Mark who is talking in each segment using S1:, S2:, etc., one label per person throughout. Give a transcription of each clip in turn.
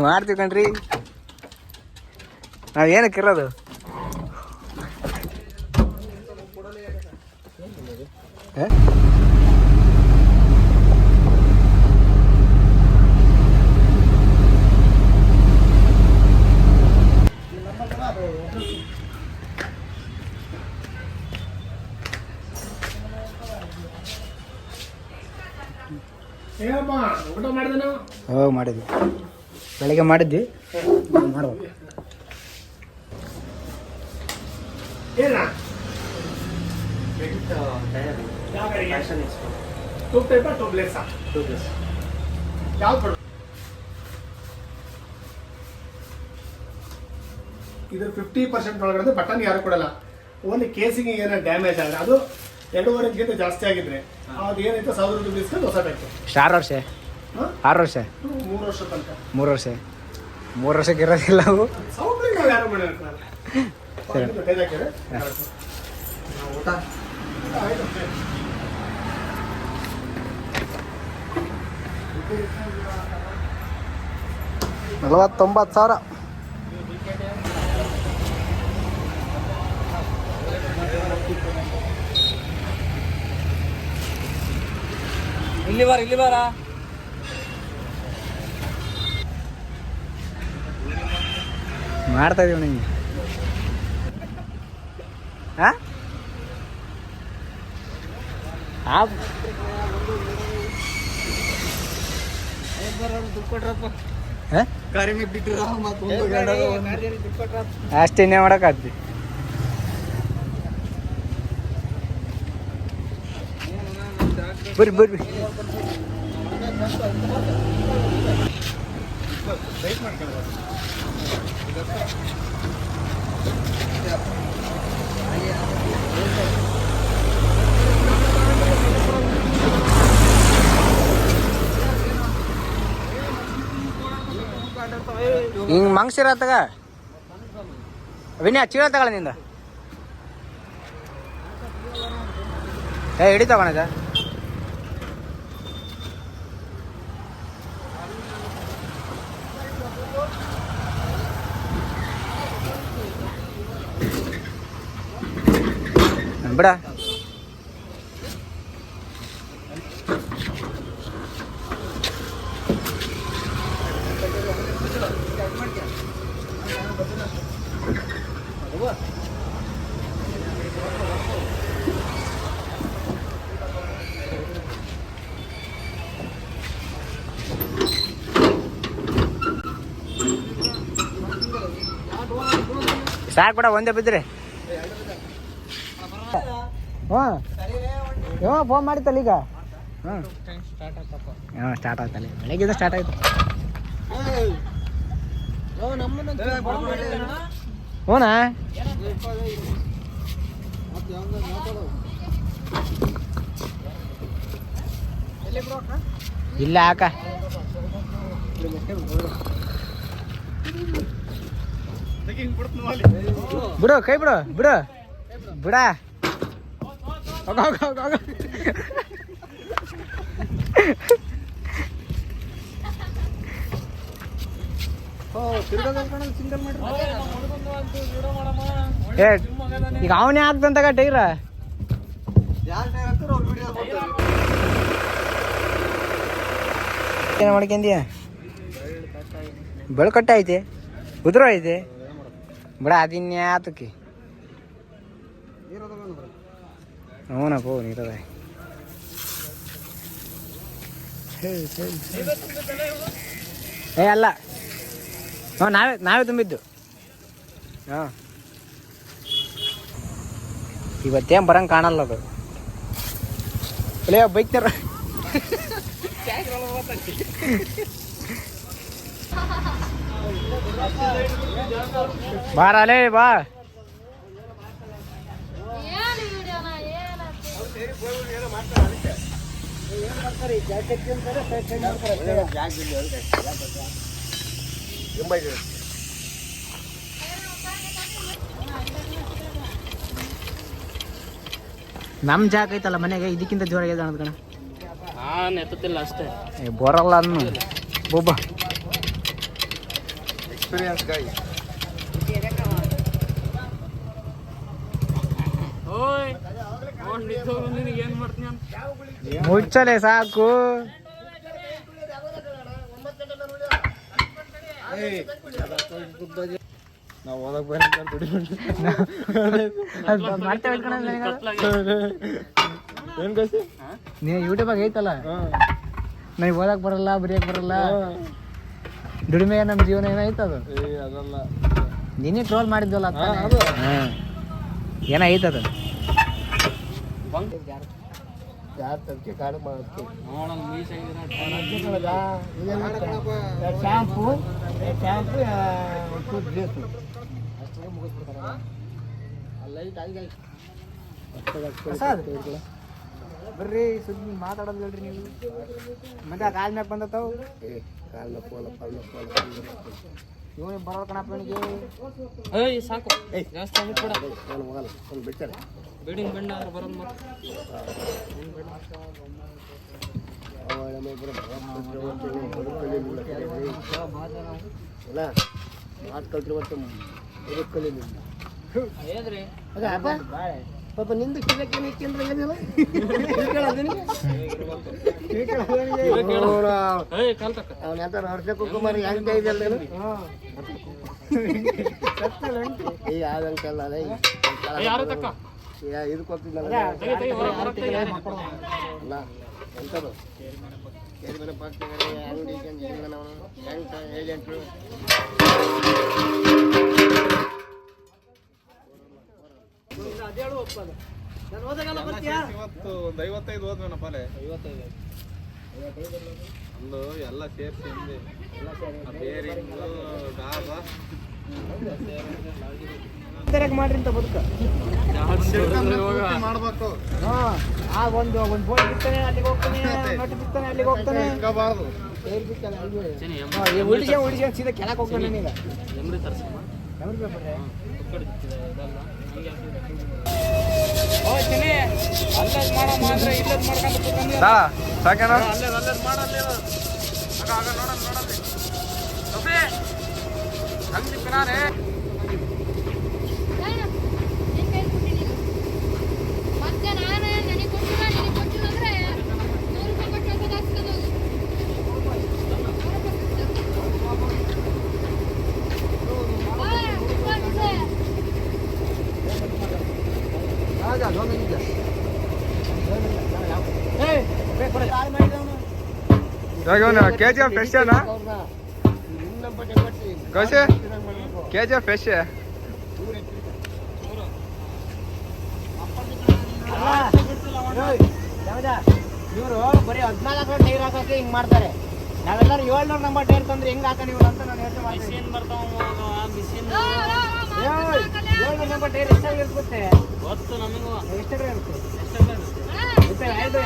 S1: ಮಾಡ್ತೀವಿ ಕಣ್ರಿ. ನಾವ್ ಏನಕ್ಕಿರೋದು? ಮಾಡಿದ್ವಿ, ಬೆಳಗ್ಗೆ ಮಾಡಿದ್ವಿ. ಮಾಡ್ಬೇಕು.
S2: ಇದು 50% ಒಳಗಡೆ ಬಟನ್ ಯಾರು ಕೊಡಲ್ಲ. ಓನ್ಲಿ ಕೇಸಿಂಗ್ ಏನೋ ಡ್ಯಾಮೇಜ್ ಆದರೆ ಅದು 2.5 ಜಾಸ್ತಿ ಆಗಿದ್ರೆ ಅದು ಏನೈತೆ 1000 ರೂಪಾಯಿ ಇಸ್ಕೊಂಡು ಹೊಸ ಬೇಕು.
S1: 6 ವರ್ಷ 6 ವರ್ಷ
S2: 3 ವರ್ಷ ತನಕ
S1: 3 ವರ್ಷ 3 ವರ್ಷಕ್ಕೆ ಇರೋದಿಲ್ಲ ಅವು.
S2: ಸೌಕರ್ಯ ನಾವು ಯಾರು ಮಾಡಿರ್ತಾರೆ. ಊಟ
S1: 49,000. ಇಲ್ಲಿ ಬಾರ ಮಾಡ್ತಾ ಇದೀವಿ ನಿಂಗೆ. ಅಷ್ಟೇನೇ ಮಾಡಕ್ಕಾಗ್ತಿ. ಬರ್ರಿ ಹಿಂಗ್ ಮಂಗ್ಸಿರ ತಗ ವಿನ್ಯಾ ಚೀಲ ತಗೊಳ ನಿಂದ. ಹಿಡಿ ತಗೊಂಡ ಬಿಡ. ಸಾಕು ಬಿಡ, ಒಂದೇ ಬಿದ್ದರೆ. ಫೋನ್ ಮಾಡಿತ್ತಲ್ಲ ಈಗ. ಸ್ಟಾರ್ಟ್ ಆಯ್ತಲ್ಲ, ಬೆಳಗ್ಗೆ ಸ್ಟಾರ್ಟ್ ಆಯ್ತು. ಹ್ಞೂನಾ ಇಲ್ಲ ಹಾಕ ಬಿಡು, ಕೈ ಬಿಡು ಬಿಡು ಬಿಡ. ಈಗ ಅವನೇ ಆಗ್ತಂತಾಗ ಟೈರ. ಏನ ಮಾಡ್ಕೊಂಡ್ಯ? ಬೆಳಕಟ್ಟೆ ಐತೆ, ಉದುರು ಐತೆ ಬಿಡ. ಅದಿನ್ಯಾತಕ್ಕೆ? ಹ್ಞೂನಪ್ಪ, ನೀರದ. ಅಲ್ಲ, ನಾವೇ ತುಂಬಿದ್ದು. ಇವತ್ತೇನು ಬರಂಗೆ ಕಾಣಲ್ಲ ಅದು. ಬೈಕ್ನಾರ ಬಾರಲೇ ಬಾ. ನಮ್ಮ ಜಾಗ ಐತಲ್ಲ ಮನೆಗೆ, ಇದಕ್ಕಿಂತ ಜೋರಾಗಿ ಅನ್ನೋದು ಕಣ.
S3: ಎತ್ತುತ್ತಿಲ್ಲ ಅಷ್ಟೇ.
S1: ಬರಲ್ಲ ಅನ್ನು ಒಬ್ಬ
S3: ಎಕ್ಸ್ಪೀರಿಯನ್ಸ್ ಗೈ.
S1: ಮುಚ್ಚಲೆ ಸಾಕು.
S3: ನಾವು ಓದಕ್ ಬರೀ ಏನ್ ಕಸಿ
S1: ನೀ ಯೂಟ್ಯೂಬಾಗ ಐತಲ್ಲ, ನನಗೆ ಓದಕ್ ಬರಲ್ಲ, ಬರೆಯಕ್ ಬರಲ್ಲ, ದುಡಿಮೆ ನಮ್ಮ ಜೀವನ ಏನೈತದು.
S3: ಅದಲ್ಲ
S1: ನೀನೇ ಟ್ರೋಲ್ ಮಾಡಿದ್ವಲ್ಲ
S3: ಅದು
S1: ಏನೈತದ.
S3: ಯಾರ ತರ್ಕೆ ಕಾಡು ಮಾಡೋದಕ್ಕೆ
S1: ಶಾಂಪು ಬರ್ರಿ ಸುದ್ದಿ ಮಾತಾಡೋದು ಹೇಳ್ರಿ ನೀವು. ಮತ್ತೆ ಆ ಕಾಲ್ ಮ್ಯಾಗ ಬಂದತಾವು ಇವನು ಬರೋದು ಕಣಪ್ಪ ಇವನಿಗೆ.
S4: ಸಾಕು ಜಾಸ್ತಿ ಆಗ್ಬಿಟ್ಬಿಡ.
S3: ಬಿಡ್ತಾರೆ
S4: ಬಿಲ್ಡಿಂಗ್ ಬೆಂಡ ಆದ್ರೆ ಬರೋದು ಏನ್ರಿ
S3: ಪಾಪ ನಿಂದು ಕಿಲಕ್ಕೇನಿಲ್ಲ ಅವನ ಎಂತ ವರ್ಷ ಕುಮಾರ್ ಹೆಂಗ್ ಇದೆಯಲ್ಲ ಯಾವ್ದಂಕಲ್ಲ
S4: ಯಾರು ತಕ್ಕ
S3: ಇದು ಕೊಡ್ತಿದ್ದಲ್ಲ ಅಲ್ಲ ಎಂತದು ಅಂಗಡಿ ಏಜೆಂಟ್ರು
S5: ಇವತ್ತು ಒಂದು 55 ಹೋದ್ವೇನಪ್ಪ ಅಲ್ಲೇ. 55 ಒಂದು ಎಲ್ಲ ಸೇರಿಸಿ ಬೇರಿಂಗು ಡಾಬಾ
S1: ಮಾಡ್ರಿ ಅಂತ ಬದುಕ
S5: ಮಾಡ್ಬೇಕು.
S1: ಒಂದು ಬೋರ್ಡ್ ಬಿಡ್ತಾನೆ ಅಲ್ಲಿಗೆ ಹೋಗ್ತಾನೆ, ನಟ್ಟು ಬಿಡ್ತಾನೆ ಅಲ್ಲಿಗೆ ಹೋಗ್ತಾನೆ,
S5: ಸಿಗಬಾರ್ದು.
S1: ಉಳಿಸಿ ಸೀದಾ ಕೆಳಕ್ಕೆ ಹೋಗ್ತಾನೆ. ಈಗ
S4: ಎಮ್ರಿ ತರ್ಸಮ್ಮ ಅಲ್ಲದ್ ಮಾಡೋ ಮಾತ್ರ ಇಲ್ಲದ್ ಮಾಡ್ಕೊಂಡು
S3: ಸಾಕೇನ
S4: ಅಲ್ಲದ್ ಮಾಡಲ್ಲ ಆಗ ನೋಡಲ್ಲ ಹಂಗೆ ನಾನೇ
S6: ಮತ್ತೆ ನಾನು ನನಗೆ ಕೊಟ್ಟಿಲ್ಲ ಅಂದ್ರೆ 100 ರೂಪಾಯಿ ಕೊಟ್ಟು ಹಾಕ್ಸ್ಕೊಂಡು
S3: KGF ಫ್ರೆಶ್ ಅಣ್ಣ ಕೌಶಿ KGF ಫ್ರೆಶ್
S1: ಇವರು ಬರೀ 14 ಟೈರ್ ಹಾಕಕ್ಕೆ ಹಿಂಗ್ ಮಾಡ್ತಾರೆ. ನಾವೆಲ್ಲರೂ 700 ನಂಬರ್ ಟೈರ್ ತಂದ್ರೆ ಹೆಂಗ್ ಹಾಕಿ ಇವ್ರು ಅಂತ ನಾನು ಯೋಚನೆ ಮಾಡ್ತೀನಿ.
S4: ಮಿಷಿನ್ ಬರ್ತಾವ ಮಿಷಿನ್
S1: 700 ನಂಬರ್ ಟೈರ್ ಎಷ್ಟಾಗಿ ಇರುತ್ತೆ
S4: ಗೊತ್ತು ನಮಗೂ
S1: ಎಷ್ಟಾಗಿ ಇರುತ್ತೆ
S4: ಎಷ್ಟಾಗ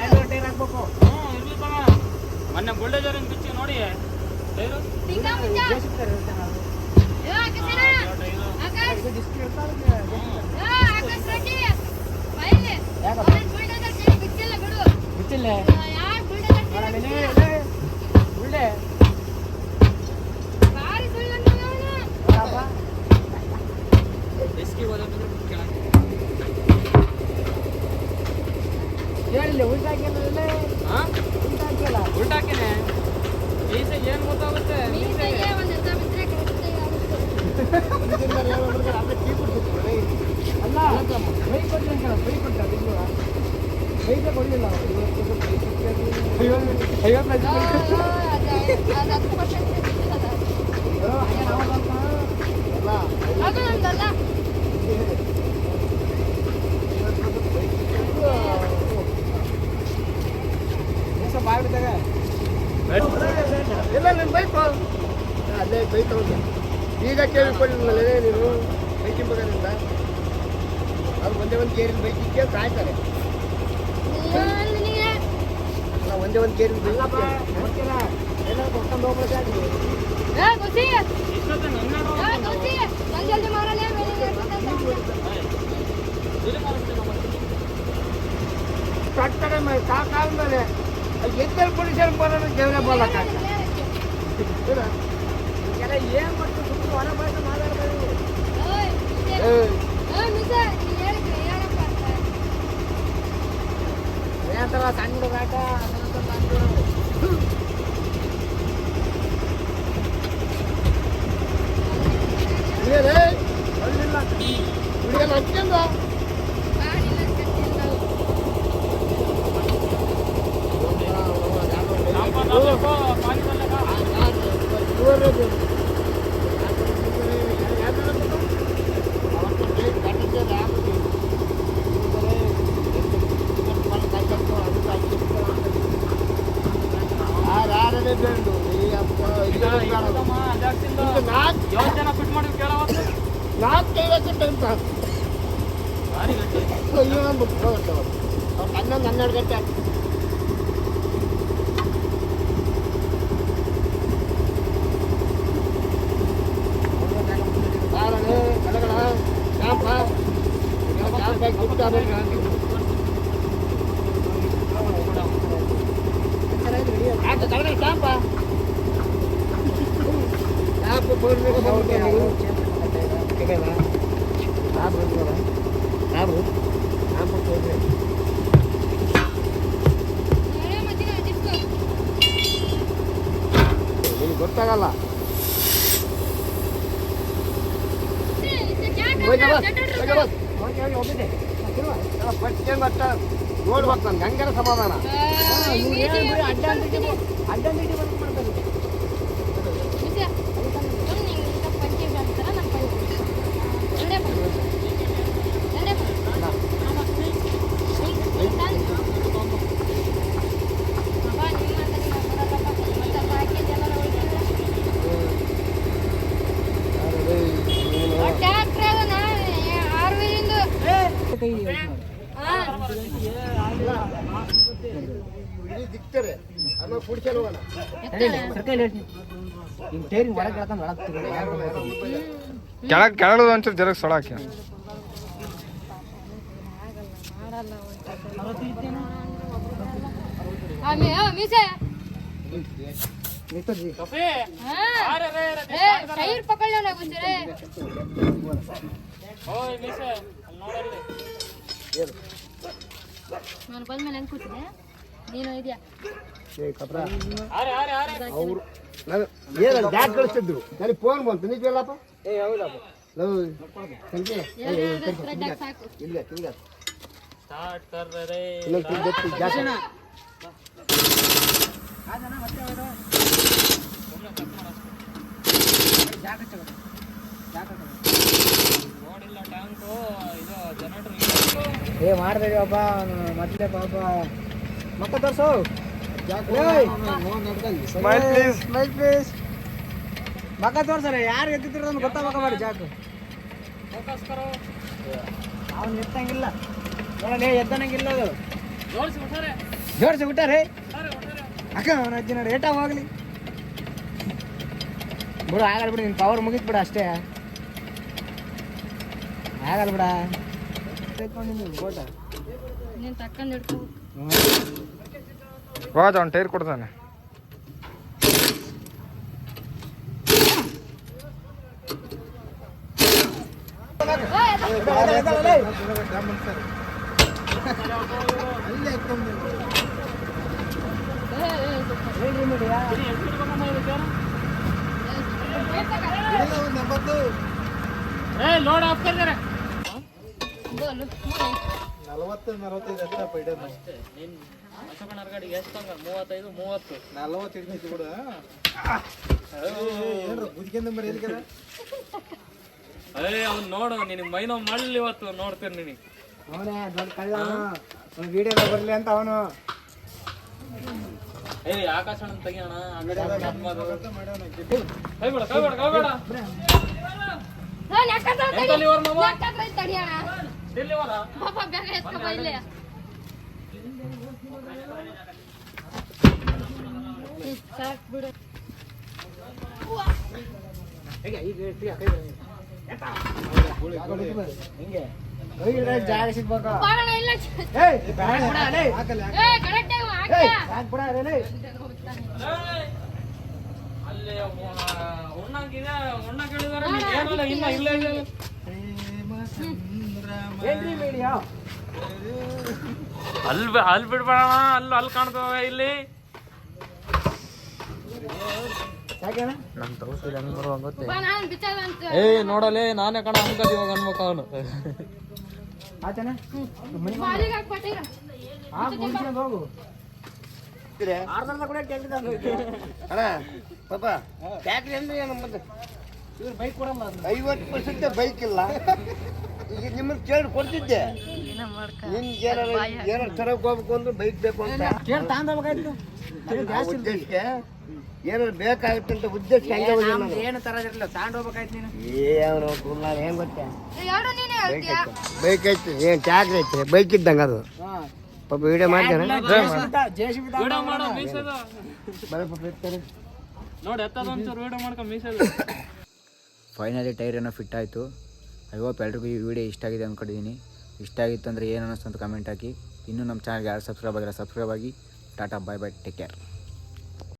S1: ಎರಡು ಟೈರ್ ಹಾಕ್ಬೇಕು.
S4: ಇರ್ಲಿ ತಗ ಮೊನ್ನೆ ಬುಲ್ಡೇಜರ್ ಬಿಚ್ಚಿ ನೋಡಿ ಟೈರು
S1: ಬಿಚ್ಚಿಲ್ಲ ಉಳ್ಳೆ
S4: ಎಸ್ಕಿ ಹೋದ್ರೆ ಕೆಳಗೆ
S1: ಹೇಳಿಲ್ಲ ಉಲ್ಟಾ ಹಾಕಿಲ್ಲ
S4: ಹಾಂ
S1: ಉಲ್ಟಾ ಹಾಕಿಲ್ಲ
S4: ಉಲ್ಟಾಕಿನೇ ಮೀಸೆ ಏನು ಗೊತ್ತಾಗುತ್ತೆ
S1: ಅಲ್ಲ ಬೈ ಕೊಟ್ಟೆ ಅಂಕಣ ಬೈ ಕೊಟ್ಟ ಬೈಕ ಕೊಡಲಿಲ್ಲ 50 ಬಾಯ್ಬಿಟ್ಟಾಗ
S3: ಇಲ್ಲ ನನ್ನ ಬೈಕು ಅಲ್ಲೇ ಬೈಕ್ ತಗೊಂಡೆ ಈಗ ಕೇಳಿಕೊಳ್ಳಿಲ್ಲ ನೀನು ಬೈಕಿನ ಬರೋದ್ರಿಂದ ಅವ್ರು ಒಂದೇ ಒಂದು ಕೇರಿನ ಬೈಕಿಗೆ ಕಾಯ್ತಾರೆ. ನಾವು ಒಂದೇ ಒಂದು ಕೇರಿನ ಬೈಕ್
S1: ಎಲ್ಲ ಕೊಡ್ಕೊಂಡು ಹೋಗ್ಬೇಕಾಗಿ
S6: ಜಲ್ದಿ ಮಾಡಲ್ಲ
S3: ಕಟ್ಟಡ ಸಾಕಾದ್ಮೇಲೆ ಎದ್ದಲ್ ಪೊಲೀಸರು ಬರೋದು ಜೀವನ ಬೋಲಕ್ಕಾಗ
S1: ಏನ್ ಮಾಡ್ತೀವಿ ಸುಮ್ಮನೆ ಹೊರ ಬಯಸ ಮಾತಾಡ್ಬೇಕು.
S6: ಓಯ್ ಮಿಸೆ. ಓಯ್ ಮಿಸೆ, ನೀ ಹೇಳಿದ್ರೆ ಹೇಳಪ್ಪ ಅಂತ.
S1: ಏನಂತಾರ ಸಣ್ಣ ಹುಡುಗಾಟ ಸಣ್ಣ ಹುಡುಗ.
S3: ಇದೇನೇ ಅಲ್ಲಿಲ್ಲ ಹುಡುಗನ ಹಚ್ಕೊಂಡ
S6: ಕಾಡಿಲ್ಲ ಕಟ್ಟಿಲ್ಲ.
S4: ಎಷ್ಟು ಜನ ಫಿಟ್ ಮಾಡಿದ್ರು ಕೇಳವತ್ತು? ಭಾರಿ ಗಟ್ಟಿ.
S3: 11-12 ಗಂಟೆ
S6: ಹೇಳೇ ಮತ್ತಿನ ಜಿಪ್ಪ.
S3: ಗೊತ್ತಾಗಲ್ಲ ನೋಡ್ಬೇಕು ನನ್ಗೆ ಹಂಗಾರ ಸಮಾಧಾನ.
S1: ಅಡ್ಡಂದಿಟ್ಟು ಬಂದು ಮಾಡ್ತಾರೆ.
S3: ದಿಕ್ತಾರೆ ಆಮೇಲೆ ಕುಡಿಸಲು ಹೋಗೋಣ.
S1: ಟೈರಿಂಗ್ ಹೊರಗೆ ಹೇಳ್ತಾನೆ ಒಳಗ್ತೀವಿ.
S5: ಕೆಳಗೆ ಒಂಚೂರು ಜರಗ್ ಸೊಳಾಕಿ.
S6: ಟೈರ್ ಪಕ್ಕಳ್ಳ ಬಂದಿರೆ.
S4: ಓಯ್ ಮಿಸೆ, ಅಲ್ಲಿ ನೋಡಲ್ಲಿ.
S6: ನಾನು ಬಂದ್ಮೇಲೆ ಹೆಂಗ್ ಕೂತಿದೆ ನೀನು ಇದೆಯಾ?
S4: ಆರೆ ಆರೆ ಆರೆ.
S3: ಅವರು ನಾನು ಏನು ಬ್ಯಾಗ್ ಕಳಿಸ್ತಿದ್ರು ನನಗೆ ಫೋನ್ ಬಂತು ನಿಜ ಹೇಳಪ್ಪ.
S6: ಸಾಕು.
S3: ಇಲ್ಲ ತಿಂಗ
S4: ಸ್ಟಾರ್ಟ್ ಕರ್ರೆ. ನೋಡಿಲ್ಲ ಟ್ಯಾಂಕು ಇದು ಜನರೇಟರ್.
S1: ಮಾಡ್ದೇವಿ ಒಬ್ಬ ಮೊದಲೇ ಪಾಪ ಮಕ್ಕ ತೋರ್ಸು.
S5: Smile please.
S1: ಮಕ್ಕ ತೋರ್ಸರ ಯಾರು ಎತ್ತಿದ್ರು ನಮ್ಗೆ ಗೊತ್ತಾಗ ಮಾಡಿ ಜಾಕು.
S4: ಫೋಕಸ್ ಕರೋ.
S1: ಅವ್ನು ಎತ್ತಂಗಿಲ್ಲ ನೋಡಲೇ, ಎತ್ತನಂಗಿಲ್ಲ ಅದು.
S4: ಜೋಡಿಸಿ ಬಿಟ್ಟಾರೆ.
S1: ಜೋಡಿಸಿ ಬಿಟ್ಟಾರೆ
S4: ಬಿಟ್ಟಾರೆ.
S1: ಅಕ್ಕ ಅವನ ಅಜ್ಜಿ ನೋಡಿ ಏಟ ಹೋಗ್ಲಿ ಬಿಡು. ಆಗಲ್ಲ ಬಿಡು, ನಿನ್ ಪವರ್ ಮುಗಿತ್ ಬಿಡ ಅಷ್ಟೇ. ಆಗಲ್ಲ ಬಿಡ. ಫೋಟ
S6: ನೀನು ತಕ್ಕಂಡು ಹಿಡ್ಕೊ.
S5: ವಾಜ್ ಅವ್ನು ಟೈರ್ ಕೊಡ್ತಾನೆ.
S4: ಲೋಡ್ ಆಫ್ ಕರ್ತಾರೆ.
S5: 40-45 ಅಷ್ಟೇ ಪೈಡೆ.
S4: ನೀನ್ ಅಶೋಕಣ್ಣರ ಗಾಡಿಗೆ ಎಷ್ಟು ಹಂಗ 35-30
S5: 40 ಇರ್ತೈತಿ ಬಿಡು. ಏನ್ರ ಬುದ್ಕಿಂದ ಬರೀ ಎಲ್ಲಿಗೆ
S4: ಅದೇ ಅವ್ನು ನೋಡು, ನಿನಗೆ ಮೈನೋ ಮಾಡಲಿ ಇವತ್ತು ನೋಡ್ತೀನಿ ನಿನಗೆ.
S1: ಅವನೇ ದೊಡ್ಡ ಕಳ್ಳ, ವಿಡಿಯೋ ಬರ್ಲಿ ಅಂತ ಅವನು.
S4: ಆಕಾಶ ತೆಗಿಯೋಣ. ಕೈಬೇಡ
S6: ತಡಿಯೋಣ
S4: ಡೆಲ್ಲಿವರ
S6: ಪಾಪ ಬೇಗ ಎತ್ಕೊ ಇಲ್ಲೇ. ಸಾಕು ಬಿಡು.
S1: ಹಿಂಗೆ ಜಾಗ ಸಿಗ್ಬೇಕು.
S6: ಬಾರಣ ಇಲ್ಲ. ಕರೆಕ್ಟ್ ಆಗಿ
S4: ಅಲ್ಲಿ ಅಲ್ಲಿ ಉಣ್ಣಾಕಿದೆ ಉಣ್ಣ ಕೇಳಿದಾರೆ ಏನಲ್ಲ ಇಲ್ಲ ಇಲ್ಲ ಇಲ್ಲ ಅಲ್ಲಿ ಬಿಡ್ಬೇಡ ಅಲ್ಲಿ ಕಾಣ್ತವೆ ಇಲ್ಲಿ
S6: ಬಾ ನಾನು ಬಿಚ್ಚಲ್ಲ ಅಂತ
S4: ನೋಡಲೇ ನಾನೇ ಕಣ ಅನ್ಕದ ಇವಾಗ ಅನ್ಬೇಕು ಅವನು
S6: ಬಾಲಿಗೆ ಹಾಕ್ಬಿಟ್ಟಿರ
S1: ಹೋಗು
S3: ಅಣ್ಣ ಪಾಪ ಟ್ಯಾಕ್ರಿ ಅಂದ್ರೆ ಏನು ಮತ್ತೆ
S1: ಇವ್ರು ಬೈಕ್ ಕೊಡಲ್ಲ
S3: 50% ಬೈಕ್ ಇಲ್ಲ ಈಗ ನಿಮ್ಮನ್ನ ಕೇಳಿ ಕೊಡ್ತಿದ್ದೆ ನಿಮ್ಗೆ ಏನಾರು ತರಕ್ ಹೋಗ್ಬೇಕು ಅಂದ್ರೆ ಬೈಕ್ ಬೇಕು ಅಂತ
S1: ಕೇಳಿ ತಾಂದಬೇಕಾಯ್ತು
S3: ಉದ್ದೇಶಕ್ಕೆ ಏನಾರು ಬೇಕಾಗುತ್ತಂತ ಉದ್ದೇಶ
S1: ಏನು ತರೋದಿರಲಿಲ್ಲ ತಾಂಡ್ ಹೋಗ್ಬೇಕಾಯ್ತು ನೀನು
S3: ಏನು ನಾನು ಹೆಂಗ್ ಗೊತ್ತೇ
S6: ಎರಡು ನೀನೇ ಹೇಳ್ತೀಯಾ
S3: ಬೈಕ್ ಐತಿ ಏನ್ ಟ್ಯಾಕ್ರಿ ಐತಿ ಬೈಕ್ ಇದ್ದಂಗ ಅದು ಪಾಪ ವಿಡಿಯೋ ಮಾಡ್ತೇನೆ
S4: ವಿಡಿಯೋ ಮಾಡೋ ಮೀಸದ
S3: ಬರಪ್ಪ
S4: ನೋಡಿ ಎತ್ತದ ಒಂಚೂರು ವಿಡಿಯೋ ಮಾಡ್ಕೊ ಮೀಸದ
S7: ಫೈನಲಿ ಟೈರ್ ಏನೋ ಫಿಟ್ ಆಯಿತು. ಐ ಹೋಪ್ ಎಲ್ರಿಗೂ ಈ ವಿಡಿಯೋ ಇಷ್ಟ ಆಗಿದೆ ಅಂದ್ಕೊಂಡಿದ್ದೀನಿ. ಇಷ್ಟ ಆಗಿತ್ತು ಅಂದರೆ ಏನು ಅನ್ನಿಸ್ತು ಅಂತ ಕಮೆಂಟ್ ಹಾಕಿ. ಇನ್ನೂ ನಮ್ಮ ಚಾನಲ್ಗೆ ಯಾರು ಸಬ್ಸ್ಕ್ರೈಬ್ ಆಗಿಲ್ಲ ಸಬ್ಸ್ಕ್ರೈಬ್ ಆಗಿ. Tata bye bye take care.